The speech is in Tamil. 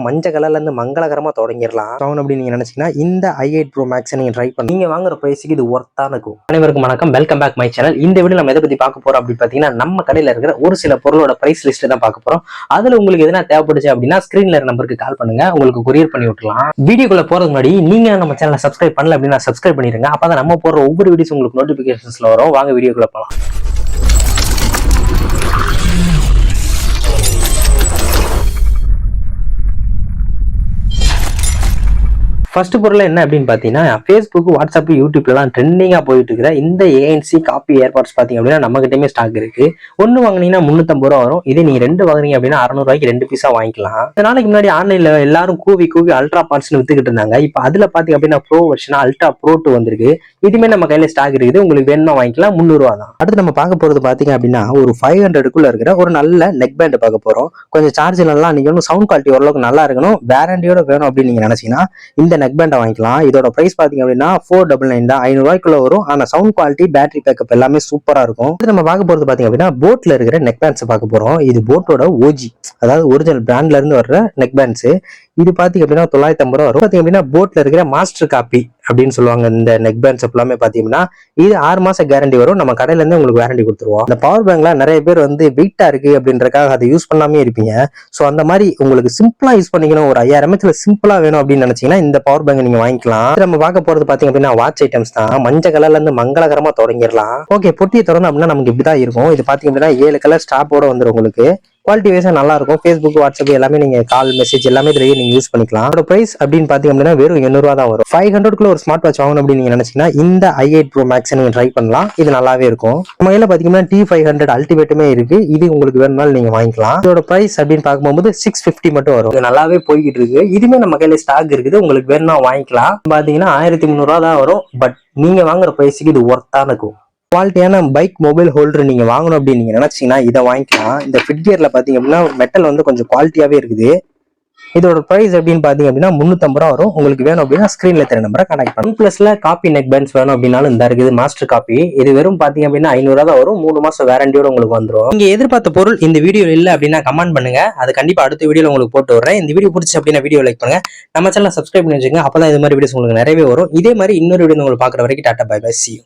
மஞ்சள் கலர்ல இருந்து மங்களகரமா தொடங்கிடலாம் அப்படின்னு நீங்க நினைச்சீங்கன்னா இந்த i8 Pro Max நீங்க ட்ரை பண்ணி நீங்க வாங்குற பிரைஸுக்கு இது ஒர்த்தான இருக்கும். அனைவருக்கும் வணக்கம், வெல்கம் பேக் மை சேனல். இந்த வீடியோ நம்ம எதை பத்தி பார்க்க போறோம் அப்படின்னு பாத்தீங்கன்னா, நம்ம கடையில இருக்கிற ஒரு சில பொருளோட பிரைஸ் லிஸ்ட் தான் பார்க்க போறோம். அதுல உங்களுக்கு எதனா தேவைப்படுச்சு அப்படின்னா ஸ்கிரீன்ல இருக்க நம்பருக்கு கால் பண்ணுங்க, உங்களுக்கு கொரியர் பண்ணி விட்டுலாம். வீடியோக்குள்ள போறதுக்கு முன்னாடி நீங்க நம்ம சேனலை சப்ஸ்கிரைப் பண்ணல அப்படின்னா சப்ஸ்கிரைப் பண்ணிருங்க. அப்பதான் நம்ம போடுற ஒவ்வொரு வீடியோஸ் உங்களுக்கு நோட்டிபிகேஷன்ஸ்ல வரும். வாங்க வீடியோக்குள்ள போலாம். ஃபர்ஸ்ட் பொருள் என்ன அப்படின்னு பார்த்தீங்கன்னா, ஃபேஸ்புக், வாட்ஸ்அப், யூடியூப்லாம் ட்ரெண்டிங்காக போயிட்டு இருக்கிற இந்த ஏஎன்சி காப்பி ஏர்பாட்ஸ் பார்த்தீங்க அப்படின்னா நம்ம கிட்டயுமே ஸ்டாக் இருக்கு. ஒன்று வாங்கினீங்கன்னா 350 ரூபா வரும். இதே நீங்க 2 வாங்குறீங்க அப்படின்னா 600 ரூபாய்க்கு 2 பீஸா வாங்கிக்கலாம். இந்த நாளைக்கு முன்னாடி ஆன்லைன்ல எல்லாரும் கூவி அல்ட்ரா பார்ட்ஸ்னு வித்துக்கிட்டு இருந்தாங்க. இப்போ அதுல பாத்தீங்க அப்படின்னா ப்ரோ வெர்ஷனா அல்ட்ரா ப்ரோ 2 வந்திருக்கு. இதுமே நம்ம கையில ஸ்டாக் இருக்குது. உங்களுக்கு வேணுமா வாங்கிக்கலாம். 300 ரூபா தான். அடுத்து நம்ம பார்க்க போறது பாத்தீங்க அப்படின்னா ஒரு 500க்குள்ள இருக்கிற ஒரு நல்ல நெக் பேண்ட் பார்க்க போறோம். கொஞ்சம் சார்ஜ் நல்லா நிக்கணும், சவுண்ட் குவாலிட்டி ஓரளவுக்கு நல்லா இருக்கணும், வாரண்டியோட வேணும் அப்படின்னு நீங்க நினைச்சீங்கன்னா இந்த நெக் பேண்டை வாங்கிக்கலாம். இதோட பிரைஸ் பாத்தீங்க அப்படின்னா 499 தான். 500 ரூபாய்க்குள்ள வரும். ஆனா சவுண்ட் குவாலிட்டி, பேட்டரி பேக்கப் எல்லாமே சூப்பரா இருக்கும். நம்ம பார்க்க போறது பாத்தீங்க அப்படின்னா போட்ல இருக்கிற நெக் பேண்ட்ஸ் பார்க்க போறோம். இது போட்டோட ஓஜி, அதாவது ஒரிஜினல் பிராண்ட்ல இருந்து வர்ற நெக் பேண்ட்ஸ். இது பாத்தீங்க அப்படின்னா 950 ரூபா வரும். பாத்தீங்க அப்படின்னா போட்ல இருக்கிற மாஸ்டர் காப்பி அப்படின்னு சொல்லுவாங்க. இந்த நெக் பேண்ட்ஸ் எல்லாமே பாத்தீங்கன்னா இது 6 மாசம் கேரண்டி வரும். நம்ம கடையில இருந்து உங்களுக்கு வாரண்டி கொடுத்துருவோம். இந்த பவர் பேங்க்ல நிறைய பேர் வெயிட்டா இருக்கு அப்படின்றக்காக அதை யூஸ் பண்ணாமே இருப்பீங்க. சோ அந்த மாதிரி உங்களுக்கு சிம்பிளா யூஸ் பண்ணிக்கணும், ஒரு 5000 mAh சிம்பிளா வேணும் அப்படின்னு நினைச்சீங்கன்னா இந்த பவர் பேங்க் நீங்க வாங்கிக்கலாம். நம்ம பார்க்க போறது பாத்தீங்க அப்படின்னா வாட்ச் ஐட்டம்ஸ் தான். மஞ்சள் கலர்ல இருந்து மங்களகரமா தொடங்கிடலாம். ஓகே, பொட்டியை திறந்து அப்படின்னா நமக்கு இப்படிதான் இருக்கும். இது பாத்தீங்க அப்படின்னா 7 கலர் ஸ்டாப்போட வந்துடும். உங்களுக்கு குவாலிட்டி வைஸா நல்லா இருக்கும். ஃபேஸ்புக், வாட்ஸ்அப் எல்லாமே நீங்க கால், மெசேஜ் எல்லாமே இதுலயே நீங்க யூஸ் பண்ணிக்கலாம். அதோட பிரைஸ் அப்படின்னு பாத்தீங்க அப்படின்னா வெறும் 800 ரூபா தான் வரும். 500க்குள்ள ஒரு ஸ்மார்ட் வாட்ச் வாங்கணும் அப்படின்னு நீங்க நினைச்சீங்கன்னா இந்த i8 Pro Max நீங்க ட்ரை பண்ணலாம். இது நல்லாவே இருக்கும். நம்ம கையில பாத்தீங்கன்னா T500 அல்டிமேட்டுமே இருக்கு. இது உங்களுக்கு வேணும்னாலும் நீங்க வாங்கிக்கலாம். இதோட பிரைஸ் அப்படின்னு பார்க்கும்போது 650 மட்டும் வரும். இது நல்லாவே போய்கிட்டு இருக்கு. இதுமே நம்ம கையில ஸ்டாக் இருக்குது. உங்களுக்கு வேணும்னா வாங்கிக்கலாம். பாத்தீங்கன்னா 1300 ரூபா தான் வரும். பட் நீங்க வாங்குற பிரைஸுக்கு இது ஒர்த்தான இருக்கும். குவாலிட்டியான பைக் மொபைல் ஹோல்டர் நீங்க வாங்கணும் அப்படின்னு நீங்க நினைச்சீங்கன்னா இதை வாங்கிக்கலாம். இந்த ஃபிட் கியர்ல பாத்தீங்க அப்படின்னா மெட்டல் கொஞ்சம் குவாலிட்டியாவே இருக்குது. இதோட பிரைஸ் அப்படின்னு பாத்தீங்க அப்படின்னா 350 ரூபா வரும். உங்களுக்கு வேணும் அப்படின்னா ஸ்கிரீன்ல தெரிய நம்பரை கனெக்ட் பண்ணும். பிளஸ்ல காப்பி நெக் பேண்ட்ஸ் வேணும் அப்படின்னாலும் இந்த இருக்குது மாஸ்டர் காப்பி. இது வெறும் பாத்தீங்க அப்படின்னா 500 ரூபா தான் வரும். 3 மாசம் வாரண்டியோட உங்களுக்கு வந்துடும். நீங்க எதிர்பார்த்த பொருள் இந்த வீடியோ இல்ல அப்படின்னா கமெண்ட் பண்ணுங்க. அது கண்டிப்பா அடுத்த வீடியோல உங்களுக்கு போட்டு வரேன். இந்த வீடியோ பிடிச்சி அப்படின்னா வீடியோ லைக் பண்ணுங்க. நம்ம சேனல் சப்ஸ்கிரைப் பண்ணி வச்சுக்கோங்க. அப்பதான் இது மாதிரி வீடியோஸ் உங்களுக்கு நிறையவே வரும். இதே மாதிரி இன்னொரு வீடியோ உங்களுக்கு பாக்குற வரைக்கும் tata bye bye, see you.